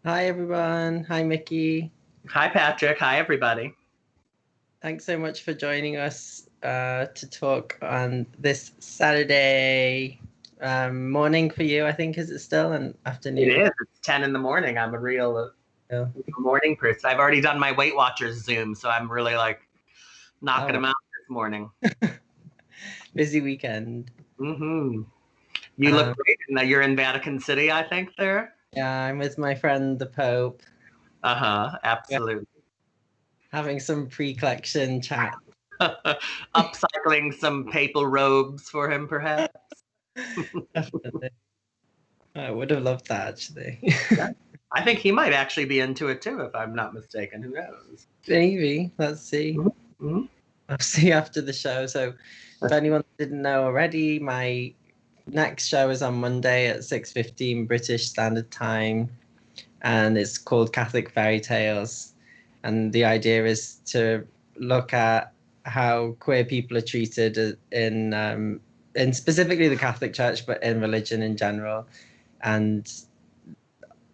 Hi, everyone. Hi, Mickey. Hi, Patrick. Hi, everybody. Thanks so much for joining us to talk on this Saturday morning for you, I think. Is it still an It afternoon? is. It's 10 in the morning. I'm a real Yeah. morning person. I've already done my Weight Watchers Zoom, so I'm really like knocking Oh, them out this morning. busy weekend. You look Um, great. Now you're in Vatican City, I think, there. yeah, I'm with my friend, the Pope. Uh huh. We're Absolutely. having some pre-collection chat. Upcycling some papal robes for him, perhaps. Definitely. I would have loved that, actually. Yeah. I think he might actually be into it too, if I'm not mistaken. Who knows? Maybe. Let's see. Mm-hmm. I'll see you after the show. So, if anyone didn't know already, my next show is on Monday at 6:15 British Standard Time, and it's called Catholic Fairy Tales. And the idea is to look at how queer people are treated in specifically the Catholic Church, but in religion in general. And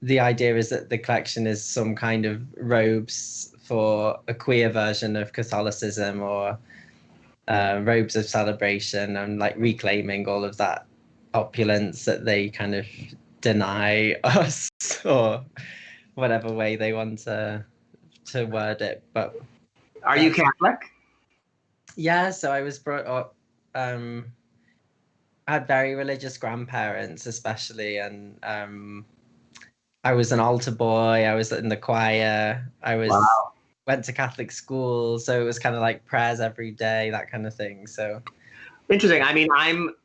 the idea is that the collection is some kind of robes for a queer version of Catholicism, or robes of celebration, and like reclaiming all of that opulence that they kind of deny us, or whatever way they want to word it. But Are you that's, Catholic? yeah, so I was brought up, I had very religious grandparents, especially, and I was an altar boy. I was in the choir. I was Wow. went to Catholic school, so it was kind of like prayers every day, that kind of thing. So Interesting. I mean, I'm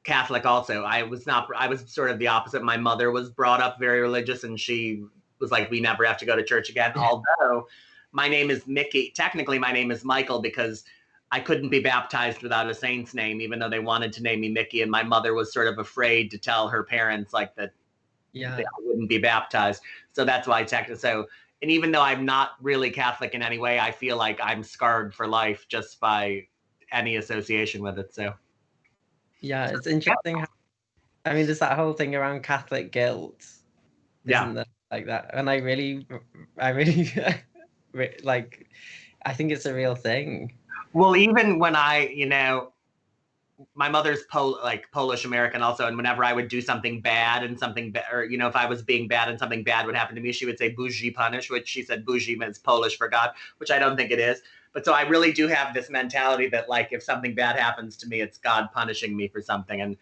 Catholic also. I was not, I was sort of the opposite. My mother was brought up very religious and she was like, we never have to go to church again. Although my name is Mickey. Technically, my name is Michael because I couldn't be baptized without a saint's name, even though they wanted to name me Mickey. And my mother was sort of afraid to tell her parents like that I yeah. wouldn't be baptized. So that's why technically, so, and even though I'm not really Catholic in any way, I feel like I'm scarred for life just by any association with it. So, Yeah, it's yeah. interesting. I mean, there's that whole thing around Catholic guilt, Yeah. isn't there? Like that. And I really, like, I think it's a real thing. Well, even when my mother's like Polish American also, and whenever I would do something bad and something or if I was being bad and something bad would happen to me, she would say "bougie punish," which she said "bougie" means Polish for God, which I don't think it is. But so I really do have this mentality that like if something bad happens to me, it's God punishing me for something. And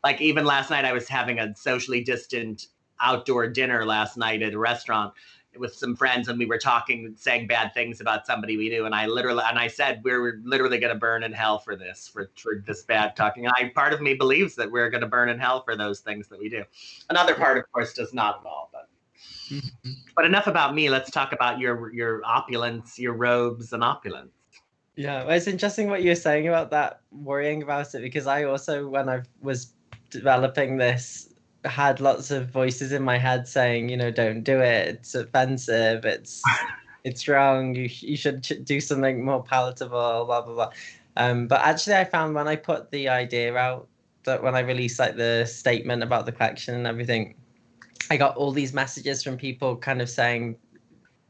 like even last night, I was having a socially distant outdoor dinner last night at a restaurant with some friends, and we were talking, saying bad things about somebody we knew, and I said we're literally going to burn in hell for this, for this bad talking. And part of me believes that we're going to burn in hell for those things that we do. Another part, of course, does not at all. Mhm. But enough about me. Let's talk about your opulence, your robes and opulence. Yeah, well, it's interesting what you're saying about that, worrying about it, because I also, when I was developing this, had lots of voices in my head saying, don't do it. It's offensive. It's wrong. You should do something more palatable. Blah blah blah. But actually, I found when I put the idea out, that when I released like the statement about the collection and everything, I got all these messages from people kind of saying,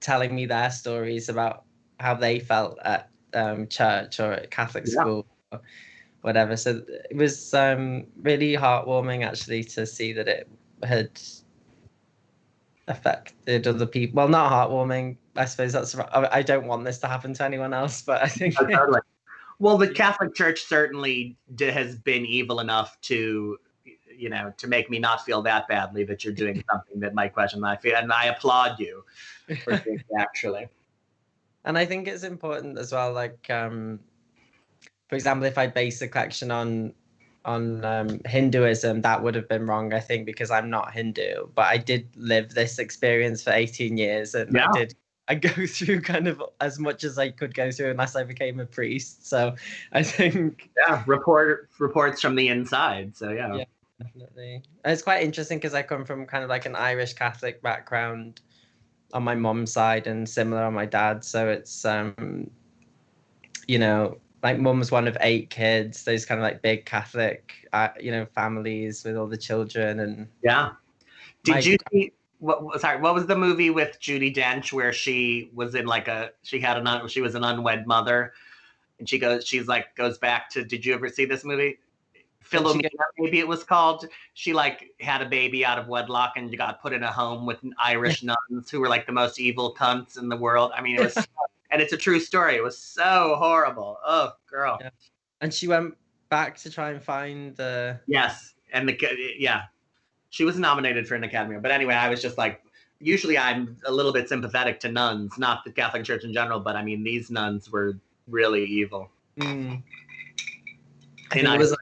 telling me their stories about how they felt at church or at Catholic Yeah. school, or whatever. So it was really heartwarming, actually, to see that it had affected other people. Well, not heartwarming. I suppose that's right. I don't want this to happen to anyone else, but I think. Oh, totally. Well, the Catholic Church certainly has been evil enough to, to make me not feel that badly that you're doing something that might question my faith, and I applaud you for doing it, actually. And I think it's important as well, like, for example, if I base the collection on Hinduism, that would have been wrong, I think, because I'm not Hindu. But I did live this experience for 18 years, and Yeah, I go through kind of as much as I could go through unless I became a priest. So I think, yeah. Reports from the inside. So yeah, yeah, definitely. And it's quite interesting because I come from kind of like an Irish Catholic background on my mom's side, and similar on my dad's. So it's like mum's one of 8 kids, those kind of like big Catholic, families with all the children. And yeah. Did my, you see? what was the movie with Judi Dench where she was in like she was an unwed mother, and she's like goes back to, did you ever see this movie? Philomena, maybe it was called. She like had a baby out of wedlock and got put in a home with Irish nuns who were like the most evil cunts in the world. I mean, it was, and it's a true story. It was so horrible. Oh, girl. Yeah. And she went back to try and find the. Yes, and she was nominated for an Academy. But anyway, I was just like, usually I'm a little bit sympathetic to nuns, not the Catholic Church in general, but I mean, these nuns were really evil. I think it was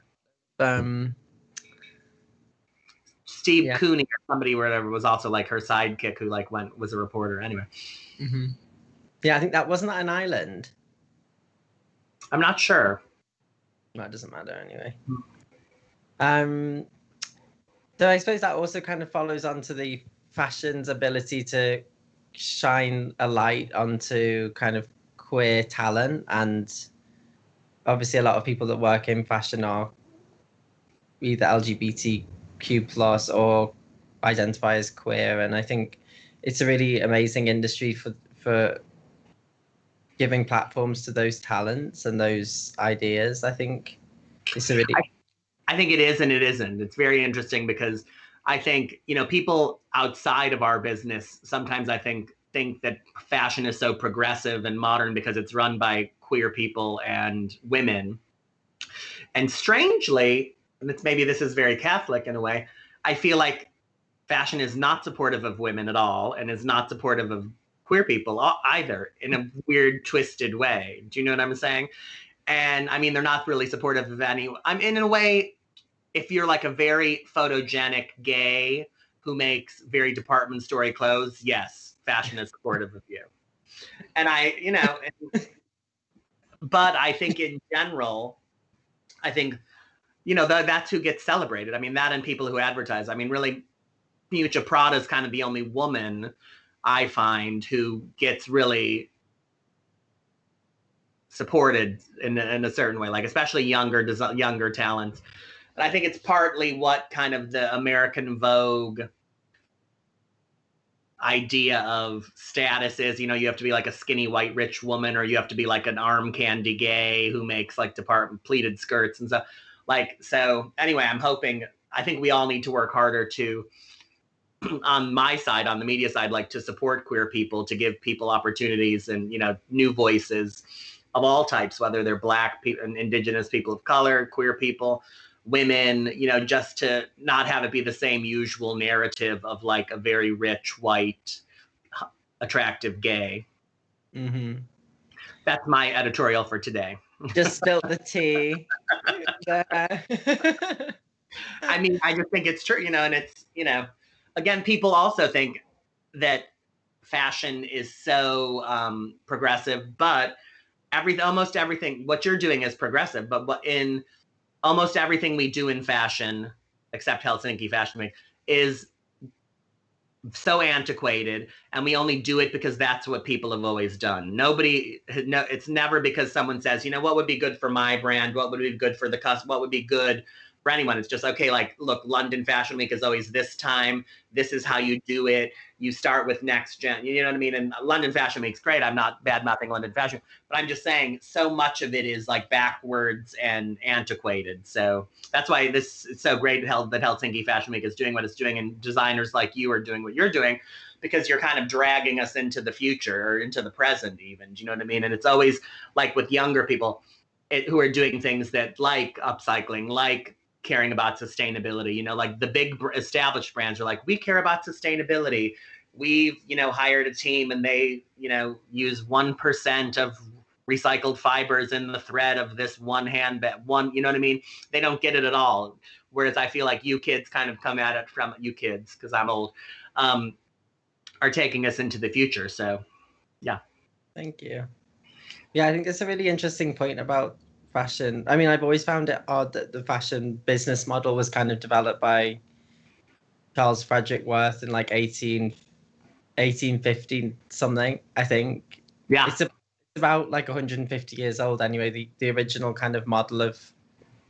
Steve Cooney or somebody, whatever, was also like her sidekick who like was a reporter. Anyway. Yeah, I think that wasn't an island. I'm not sure. That doesn't matter anyway. So I suppose that also kind of follows on to the fashion's ability to shine a light onto kind of queer talent, and obviously a lot of people that work in fashion are either LGBTQ plus or identify as queer, and I think it's a really amazing industry for giving platforms to those talents and those ideas. I think it's a really I think it is and it isn't. It's very interesting because I think, people outside of our business sometimes I think that fashion is so progressive and modern because it's run by queer people and women. And strangely, and maybe this is very Catholic in a way, I feel like fashion is not supportive of women at all and is not supportive of queer people either, in a weird, twisted way. Do you know what I'm saying? And I mean, they're not really supportive of any. I'm in a way, if you're like a very photogenic gay who makes very department store clothes, yes, fashion is supportive of you. And but I think in general, I think, that's who gets celebrated. I mean, that and people who advertise. I mean, really, Miuccia Prada is kind of the only woman I find who gets really supported in a certain way, like especially younger talent. And I think it's partly what kind of the American Vogue idea of status is. You have to be like a skinny white rich woman, or you have to be like an arm candy gay who makes like department pleated skirts and stuff. So anyway, I think we all need to work harder to, on my side, on the media side, like to support queer people, to give people opportunities and, new voices of all types, whether they're Black people, Indigenous people of color, queer people, women, just to not have it be the same usual narrative of like a very rich, white, attractive gay. That's my editorial for today. Just spill the tea. I mean, I just think it's true, and it's, again, people also think that fashion is so progressive, but almost everything, what you're doing is progressive, but in almost everything we do in fashion, except Helsinki Fashion Week, is so antiquated, and we only do it because that's what people have always done. It's never because someone says, what would be good for my brand, what would be good for the customer, what would be good for anyone. It's just, okay, like, look, London Fashion Week is always this time. This is how you do it. You start with next gen, you know what I mean? And London Fashion Week's great. I'm not bad-mouthing London Fashion, but I'm just saying so much of it is like backwards and antiquated. So that's why this is so great that Helsinki Fashion Week is doing what it's doing, and designers like you are doing what you're doing, because you're kind of dragging us into the future or into the present even. Do you know what I mean? And it's always like with younger people who are doing things that like upcycling, like caring about sustainability, like the big established brands are like, we care about sustainability. We've, hired a team and they, use 1% of recycled fibers in the thread of this one handbag, you know what I mean? They don't get it at all. Whereas I feel like you kids kind of come at it from, you kids, because I'm old, are taking us into the future. So, yeah. Thank you. Yeah, I think it's a really interesting point about fashion. I mean, I've always found it odd that the fashion business model was kind of developed by Charles Frederick Worth in like 1850 something, I think. Yeah. It's about like 150 years old anyway, the original kind of model of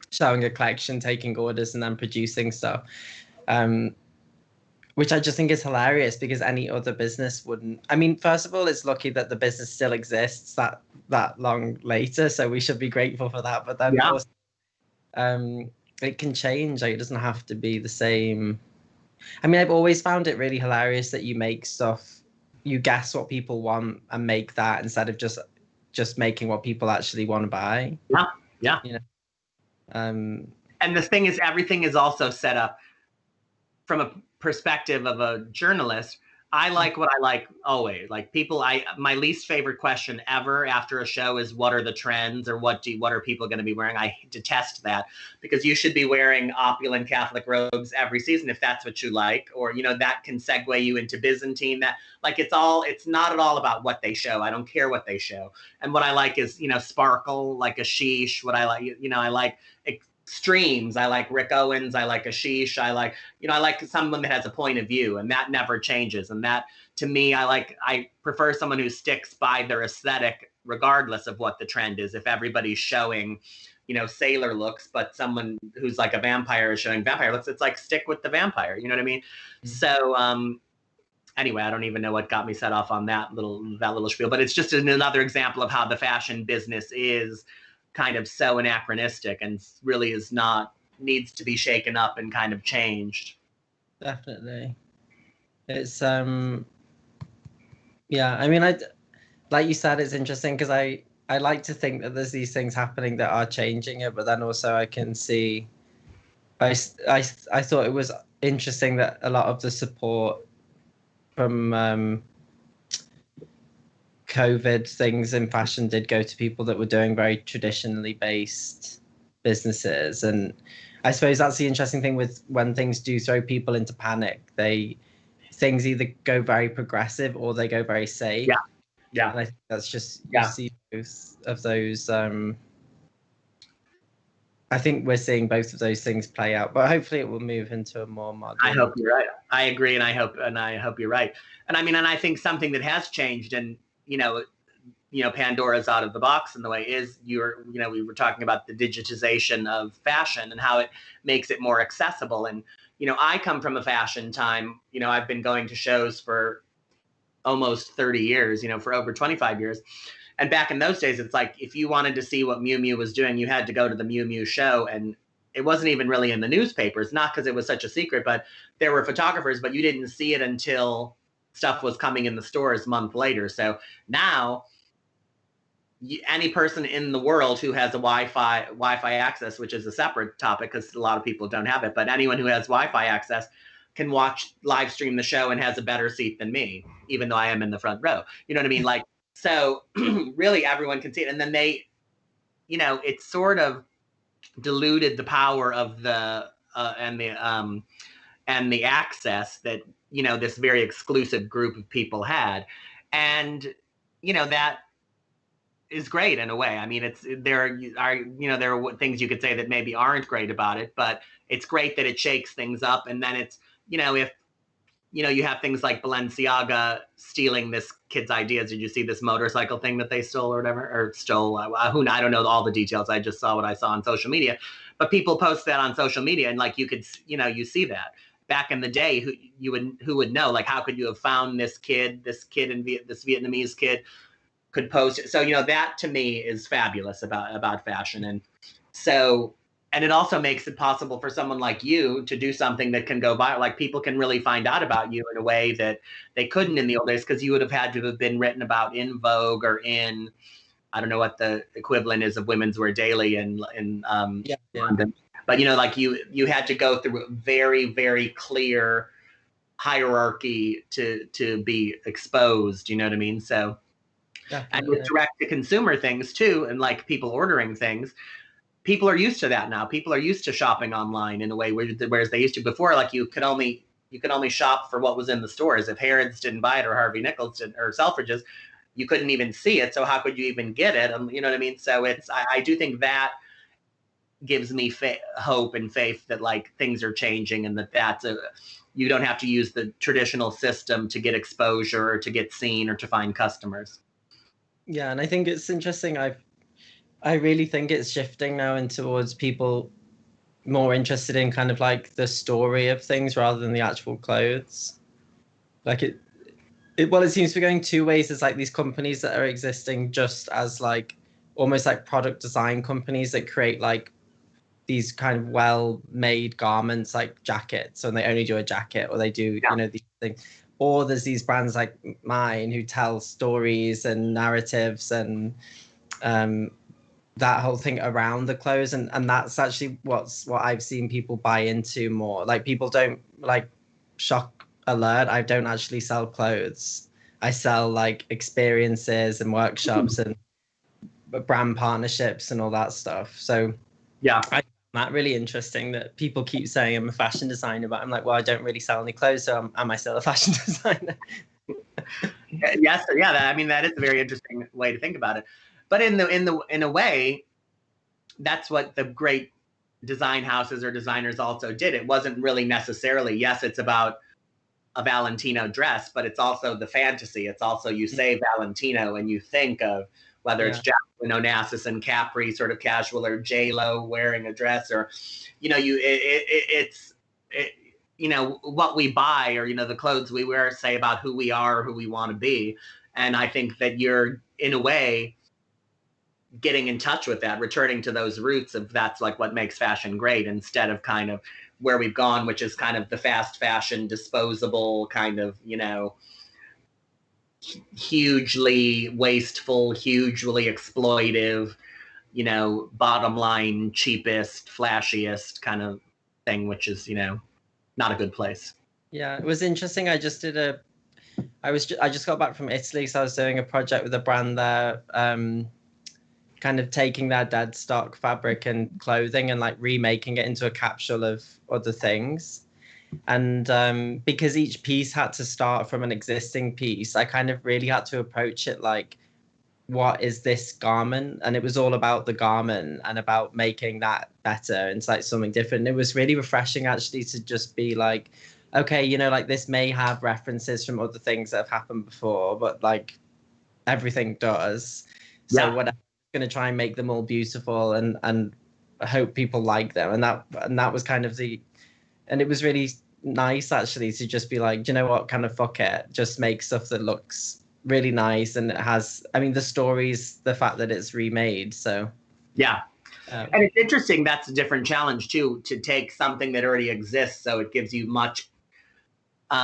showing a collection, taking orders, and then producing stuff. which I just think is hilarious because any other business wouldn't. I mean, first of all, it's lucky that the business still exists that long later, so we should be grateful for that. But then also, it can change. Like, it doesn't have to be the same. I mean, I've always found it really hilarious that you make stuff, you guess what people want and make that instead of just making what people actually want to buy. Yeah. You know. And the thing is, everything is also set up from a perspective of a journalist. I like what I like always. Like people, my least favorite question ever after a show is what are the trends or what are people going to be wearing? I detest that because you should be wearing opulent Catholic robes every season if that's what you like, or that can segue you into Byzantine. That like it's not at all about what they show. I don't care what they show. And what I like is sparkle, like a sheesh. What I like, I like extremes. I like Rick Owens. I like Ashish. I like someone that has a point of view, and that never changes. And that, to me, I prefer someone who sticks by their aesthetic regardless of what the trend is. If everybody's showing, sailor looks, but someone who's like a vampire is showing vampire looks, it's like stick with the vampire. You know what I mean? Mm-hmm. So anyway, I don't even know what got me set off on that little spiel, but it's just another example of how the fashion business is kind of so anachronistic and really needs to be shaken up and kind of changed. Definitely. It's yeah, I mean, like you said, it's interesting because I like to think that there's these things happening that are changing it, but then also I can see I thought it was interesting that a lot of the support from COVID things in fashion did go to people that were doing very traditionally based businesses. And I suppose that's the interesting thing with when things do throw people into panic. Things either go very progressive or they go very safe. Yeah. And I think that's just, you see both of those. I think we're seeing both of those things play out, but hopefully it will move into a more modern. I hope you're right. I agree, and I hope you're right. And I mean, and I think something that has changed, and Pandora's out of the box in the way is we were talking about the digitization of fashion and how it makes it more accessible. And I come from a fashion time. I've been going to shows for almost 30 years. For over 25 years. And back in those days, it's like if you wanted to see what Miu Miu was doing, you had to go to the Miu Miu show, and it wasn't even really in the newspapers, not because it was such a secret, but there were photographers, but you didn't see it until stuff was coming in the stores a month later. So now any person in the world who has a Wi-Fi access, which is a separate topic because a lot of people don't have it, but anyone who has Wi-Fi access can live stream the show and has a better seat than me, even though I am in the front row. You know what I mean? Like, so really everyone can see it. And then it sort of diluted the power of the and the access that this very exclusive group of people had, and that is great in a way. I mean, there are things you could say that maybe aren't great about it, but it's great that it shakes things up. And then it's if you have things like Balenciaga stealing this kid's ideas. Did you see this motorcycle thing that they stole or whatever? Or stole? I don't know all the details. I just saw what I saw on social media. But people post that on social media, and like you could, you see that. Back in the day, who would know? Like, how could you have found this Vietnamese kid could post it? So that to me is fabulous about fashion, and so. And it also makes it possible for someone like you to do something that can go viral. Like people can really find out about you in a way that they couldn't in the old days, because you would have had to have been written about in Vogue or in, I don't know what the equivalent is of Women's Wear Daily in London. But like you had to go through a very, very clear hierarchy to be exposed. You know what I mean? So, and with direct to consumer things too, and like people ordering things. People are used to that now. People are used to shopping online in a way whereas they used to before. Like you could only shop for what was in the stores. If Harrods didn't buy it or Harvey Nichols didn't, or Selfridges, you couldn't even see it. So how could you even get it? You know what I mean? So I do think that gives me hope and faith that like things are changing, and you don't have to use the traditional system to get exposure or to get seen or to find customers. Yeah, and I think it's interesting. I really think it's shifting now in towards people more interested in kind of like the story of things rather than the actual clothes. Like it seems to be going two ways. There's like these companies that are existing just as like almost like product design companies that create like these kind of well-made garments like jackets, and they only do a jacket, or they do these things. Or there's these brands like mine who tell stories and narratives and that whole thing around the clothes, and that's actually what I've seen people buy into more. Like, people don't, like, shock alert, I don't actually sell clothes. I sell like experiences and workshops and brand partnerships and all that stuff. So yeah, I find that really interesting that people keep saying I'm a fashion designer, but I'm like, well, I don't really sell any clothes, so am I still a fashion designer? Yes, yeah. I mean, that is a very interesting way to think about it. But in a way, that's what the great design houses or designers also did. It wasn't really necessarily, yes, it's about a Valentino dress, but it's also the fantasy. It's also, you say Valentino and you think of whether it's Jacqueline Onassis and Capri, sort of casual, or J-Lo wearing a dress, or, it's what we buy, or, the clothes we wear say about who we are, or who we want to be. And I think that you're, in a way, getting in touch with that, returning to those roots of that's like what makes fashion great, instead of kind of where we've gone, which is kind of the fast fashion, disposable kind of, hugely wasteful, hugely exploitive, bottom line, cheapest, flashiest kind of thing, which is, not a good place. Yeah, it was interesting. I just got back from Italy, so I was doing a project with a brand there, kind of taking their dead stock fabric and clothing and like remaking it into a capsule of other things. And because each piece had to start from an existing piece, I kind of really had to approach it like, what is this garment? And it was all about the garment and about making that better. And it's like something different. It was really refreshing actually to just be like, okay, like this may have references from other things that have happened before, but like everything does. So whatever, I'm going to try and make them all beautiful and I hope people like them. And that was kind of and it was really nice actually to just be like, you know what, kind of fuck it, just make stuff that looks really nice, and it has, I mean, the stories, the fact that it's remade. So and it's interesting, that's a different challenge too, to take something that already exists, so it gives you much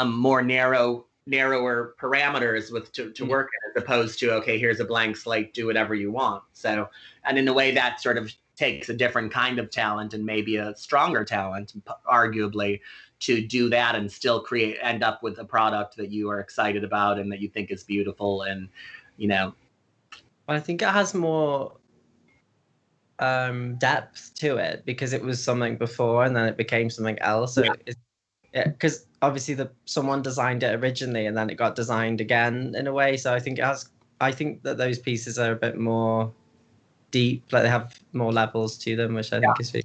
more narrower parameters to work in, as opposed to, okay, here's a blank slate, do whatever you want. So, and in a way that sort of takes a different kind of talent, and maybe a stronger talent, arguably, to do that and still end up with a product that you are excited about and that you think is beautiful. And, I think it has more depth to it because it was something before and then it became something else. So because obviously someone designed it originally and then it got designed again in a way. So I think that those pieces are a bit more deep, like they have more levels to them, which I think is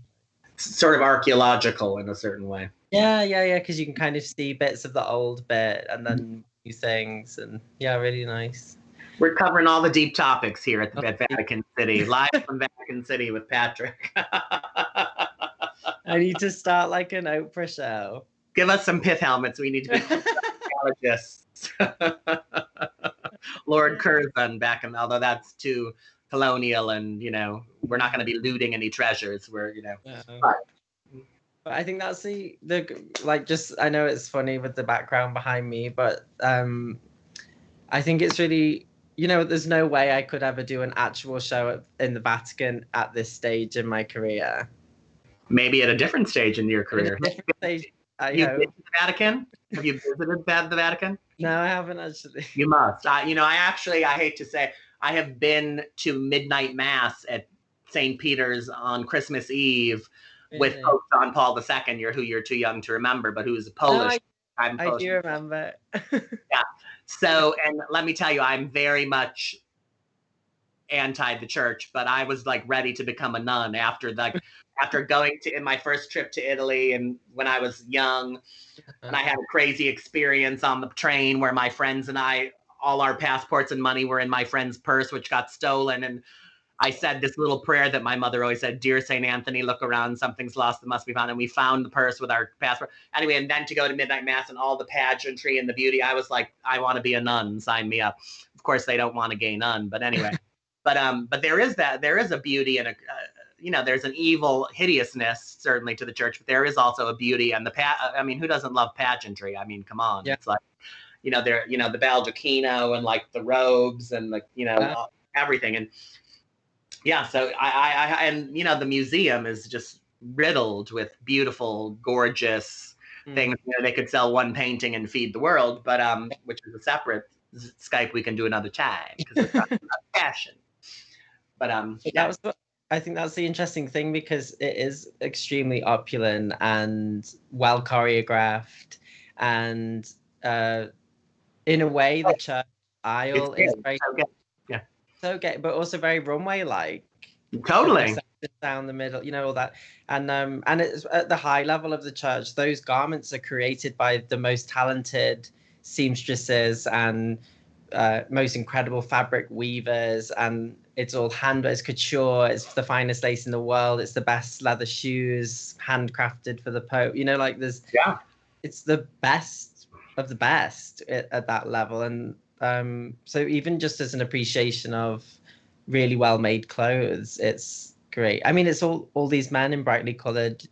sort of archaeological in a certain way. Yeah, because you can kind of see bits of the old bit and then new things, and really nice. We're covering all the deep topics here at Vatican City, live from Vatican City with Patrick. I need to start like an Oprah show. Give us some pith helmets. We need to be archaeologists. Lord Curzon back in, although that's too colonial, and we're not going to be looting any treasures. We're But I think that's the like, just, I know it's funny with the background behind me, but I think it's really, there's no way I could ever do an actual show in the Vatican at this stage in my career. Maybe at a different stage in your career. Stage, You've been to the Vatican? Have you visited the Vatican? No, I haven't actually. You must. I hate to say, I have been to midnight mass at St. Peter's on Christmas Eve with Pope John Paul II. You're too young to remember, but who's Polish. I do remember. Yeah. So, and let me tell you, I'm very much anti the church, but I was like ready to become a nun after going in my first trip to Italy, and when I was young, and I had a crazy experience on the train where my friends and I, all our passports and money were in my friend's purse, which got stolen. And I said this little prayer that my mother always said, "Dear St. Anthony, look around, something's lost that must be found." And we found the purse with our passport. Anyway, and then to go to midnight mass and all the pageantry and the beauty, I was like, I want to be a nun, sign me up. Of course, they don't want a gay nun, but anyway. But there is a beauty and there's an evil hideousness certainly to the church, but there is also a beauty and I mean, who doesn't love pageantry? I mean, come on. Yeah. It's like, the baldacchino and like the robes and like, everything. And yeah, so I the museum is just riddled with beautiful, gorgeous things. They could sell one painting and feed the world, but which is a separate Skype we can do another time because it's not fashion. But I think that's the interesting thing, because it is extremely opulent and well choreographed, and in a way the church aisle is very so gay, but also very runway-like. Totally. Down the middle, all that, and it's at the high level of the church. Those garments are created by the most talented seamstresses and most incredible fabric weavers, and it's all it's couture. It's the finest lace in the world. It's the best leather shoes, handcrafted for the Pope. It's the best of the best at that level, and so even just as an appreciation of really well made clothes, it's great. I mean, it's all these men in brightly colored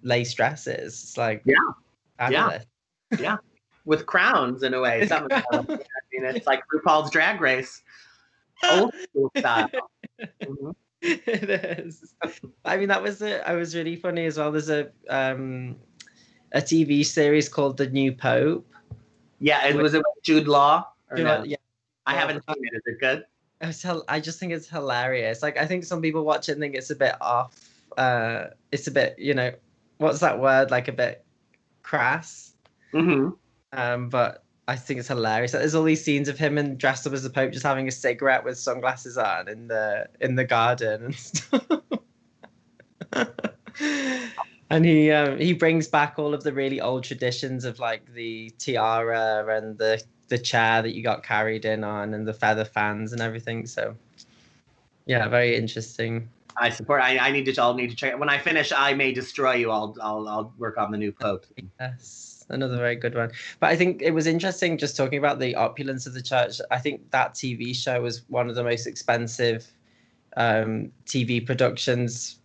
lace dresses. It's like fabulous. Yeah. With crowns in a way. Some of them. I mean, it's like RuPaul's Drag Race, old school style. Mm-hmm. It is. I mean, I was really funny as well. There's a TV series called The New Pope. Yeah, was it with Jude Law? No? Yeah, I haven't seen it. Is it good? I just think it's hilarious. Like, I think some people watch it and think it's a bit off. It's a bit, what's that word? Like a bit crass. Mm-hmm. But I think it's hilarious. There's all these scenes of him and dressed up as the Pope, just having a cigarette with sunglasses on in the garden and stuff. And he brings back all of the really old traditions of like the tiara and the chair that you got carried in on and the feather fans and everything. So yeah, very interesting. I support. I need to. I'll need to check. When I finish, I May Destroy You. I'll work on the new Pope. Yes, another very good one. But I think it was interesting just talking about the opulence of the church. I think that TV show was one of the most expensive TV productions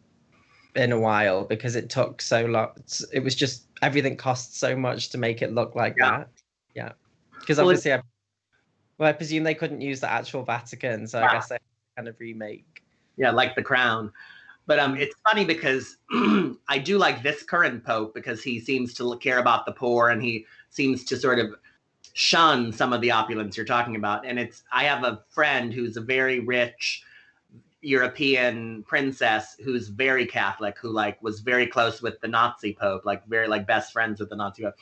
in a while, because it took so long. It was just, everything cost so much to make it look like that. Yeah, because obviously, I presume they couldn't use the actual Vatican, so I guess they kind of remake. Yeah, like The Crown. But it's funny because I do like this current Pope, because he seems to care about the poor, and he seems to sort of shun some of the opulence you're talking about. And I have a friend who's a very rich European princess who's very Catholic, who like was very close with the Nazi Pope, like very like best friends with the Nazi Pope.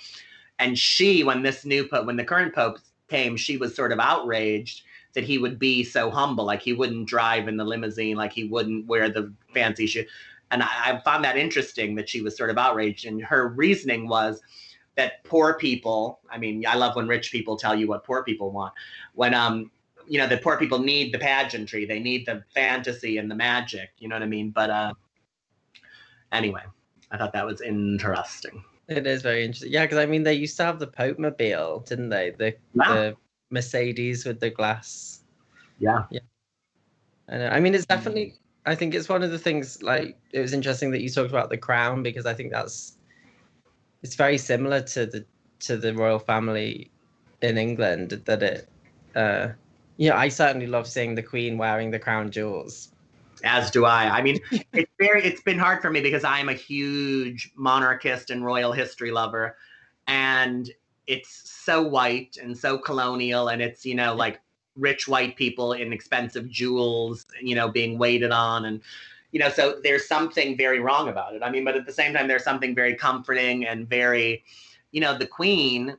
And she, when the current Pope came, she was sort of outraged that he would be so humble, like he wouldn't drive in the limousine, like he wouldn't wear the fancy shoe. And I found that interesting that she was sort of outraged. And her reasoning was that poor people, I mean, I love when rich people tell you what poor people want. When the poor people need the pageantry, they need the fantasy and the magic, you know what I mean? But anyway, I thought that was interesting. It is very interesting. Yeah, because I mean, they used to have the Pope Mobile, didn't they? The Mercedes with the glass. Yeah. I mean, it's definitely, I think it's one of the things, like, it was interesting that you talked about the crown, because I think it's very similar to the royal family in England, that it, I certainly love seeing the Queen wearing the crown jewels. As do I. I mean, it's been hard for me because I'm a huge monarchist and royal history lover, and it's so white and so colonial, and it's, like rich white people in expensive jewels, being waited on, and, so there's something very wrong about it. I mean, but at the same time, there's something very comforting and very, the Queen,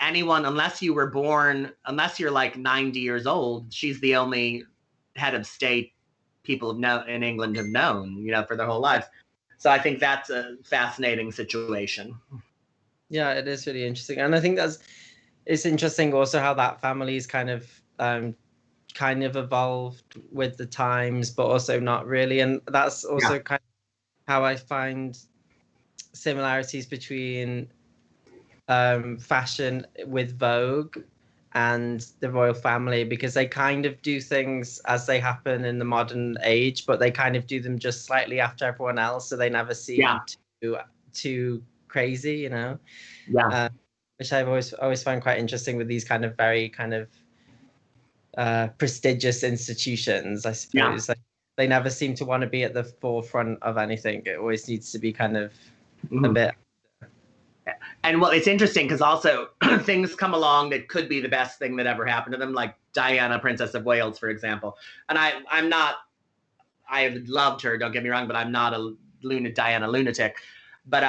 anyone, unless you're like 90 years old, she's the only head of state people in England have known, for their whole lives. So I think that's a fascinating situation. Yeah, it is really interesting. And I think it's interesting also how that family is kind of kind of evolved with the times, but also not really. And that's also kind of how I find similarities between fashion with Vogue and the royal family, because they kind of do things as they happen in the modern age, but they kind of do them just slightly after everyone else, so they never seem too crazy, you know. Which I've always found quite interesting with these kind of very kind of prestigious institutions, I suppose. Like, they never seem to want to be at the forefront of anything. It always needs to be kind of a bit. And well, it's interesting because also things come along that could be the best thing that ever happened to them, like Diana, Princess of Wales, for example. And I loved her, don't get me wrong, but I'm not a Diana lunatic. But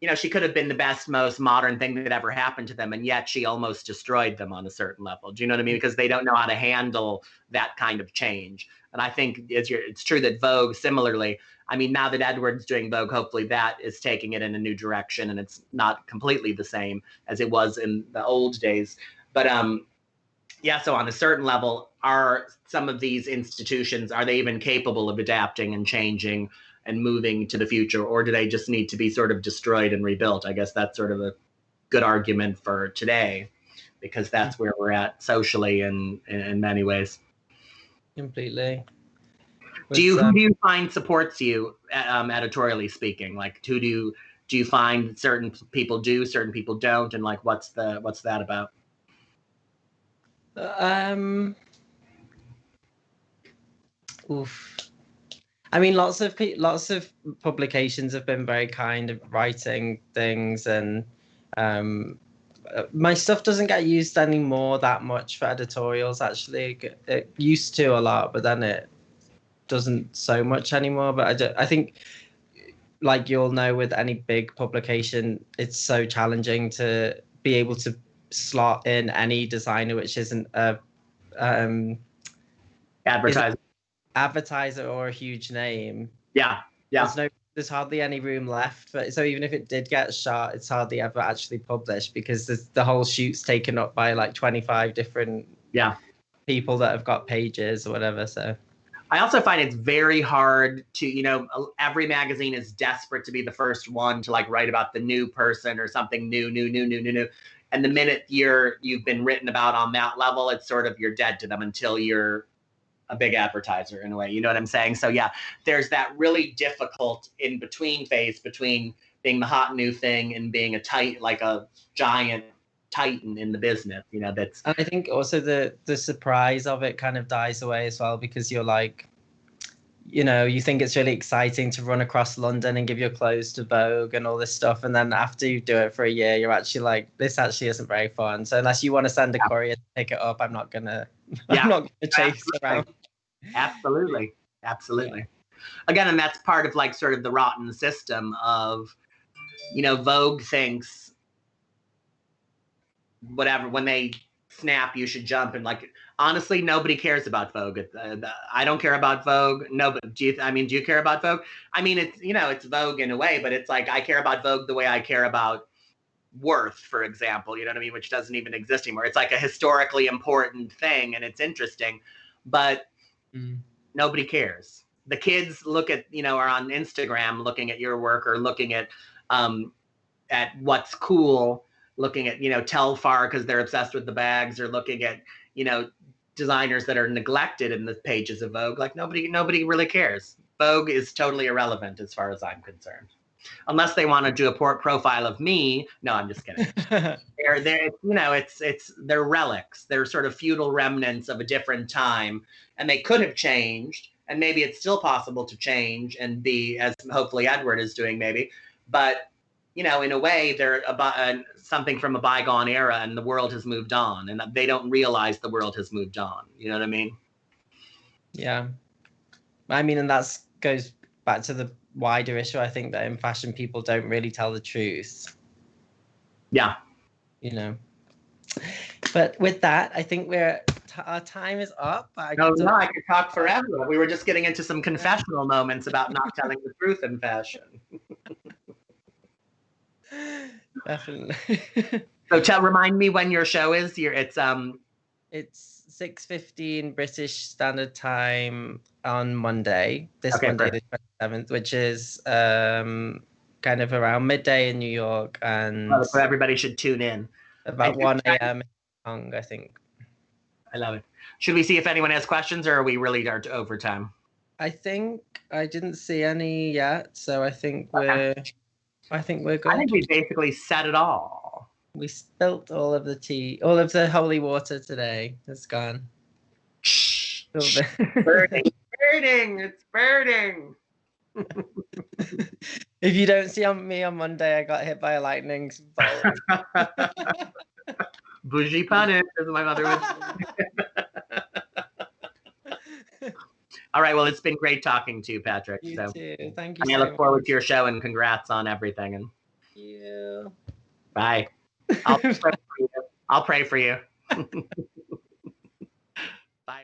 you know, she could have been the best, most modern thing that ever happened to them, and yet she almost destroyed them on a certain level. Do you know what I mean? Because they don't know how to handle that kind of change. And I think it's true that Vogue, similarly, I mean, now that Edward's doing Vogue, hopefully that is taking it in a new direction, and it's not completely the same as it was in the old days. But yeah, so on a certain level, are some of these institutions, are they even capable of adapting and changing and moving to the future, or do they just need to be sort of destroyed and rebuilt? I guess that's sort of a good argument for today, because that's where we're at socially and in many ways. Completely. Who do you find supports you, editorially speaking? Like, who do you find certain people do, certain people don't, and like what's that about? I mean, lots of publications have been very kind of writing things, and my stuff doesn't get used anymore that much for editorials. Actually, it used to a lot, but then it doesn't so much anymore. But I think, like you'll know, with any big publication, it's so challenging to be able to slot in any designer which isn't a advertiser or a huge name. There's hardly any room left. So even if it did get shot, it's hardly ever actually published, because the whole shoot's taken up by like 25 different people that have got pages or whatever. So I also find it's very hard to, you know, every magazine is desperate to be the first one to like write about the new person or something new. And the minute you've been written about on that level, it's sort of, you're dead to them until you're a big advertiser in a way. You know what I'm saying? So yeah, there's that really difficult in between phase between being the hot new thing and being a giant titan in the business, you know. That's, and I think also the surprise of it kind of dies away as well, because you're like, you know, you think it's really exciting to run across London and give your clothes to Vogue and all this stuff, and then after you do it for a year, you're actually like, this actually isn't very fun. So unless you want to send a courier to pick it up, I'm not gonna chase around. Absolutely. Again, and that's part of like sort of the rotten system of, you know, Vogue thinks whatever, when they snap, you should jump. And like, honestly, nobody cares about Vogue. I don't care about Vogue. No, but do you care about Vogue? I mean, it's, you know, it's Vogue in a way, but it's like, I care about Vogue the way I care about Worth, for example, you know what I mean? Which doesn't even exist anymore. It's like a historically important thing, and it's interesting, but nobody cares. The kids look at, you know, are on Instagram looking at your work, or looking at what's cool, looking at, you know, Telfar because they're obsessed with the bags, or looking at, you know, designers that are neglected in the pages of Vogue. Like nobody really cares. Vogue is totally irrelevant as far as I'm concerned. Unless they want to do a profile of me. No, I'm just kidding. they're you know, they're relics. They're sort of feudal remnants of a different time, and they could have changed, and maybe it's still possible to change and be, as hopefully Edward is doing maybe, but, you know, in a way they're something from a bygone era, and the world has moved on, and they don't realize the world has moved on. You know what I mean? Yeah. I mean, and that goes back to the wider issue, I think, that in fashion people don't really tell the truth. Yeah. You know. But with that, I think our time is up. I could talk forever. We were just getting into some confessional moments about not telling the truth in fashion. Definitely. So remind me when your show is. It's 6:15 British Standard Time on Monday. This Okay, Monday, perfect. the 27th, which is kind of around midday in New York and Well, so everybody should tune in. about 1 a.m. in Hong Kong, I think. I love it. Should we see if anyone has questions, or are we really at overtime? I think I didn't see any yet, so I think we're good. I think we basically said it all. We spilt all of the tea, all of the holy water today. It's gone. Shh, birding, birding, it's birding. If you don't see me on Monday, I got hit by a lightning bolt. Bougie punish, as my mother would say. All right, well, it's been great talking to you, Patrick. You so too. Thank you. I look forward to your show, and congrats on everything. And Thank you. Bye. I'll pray for you.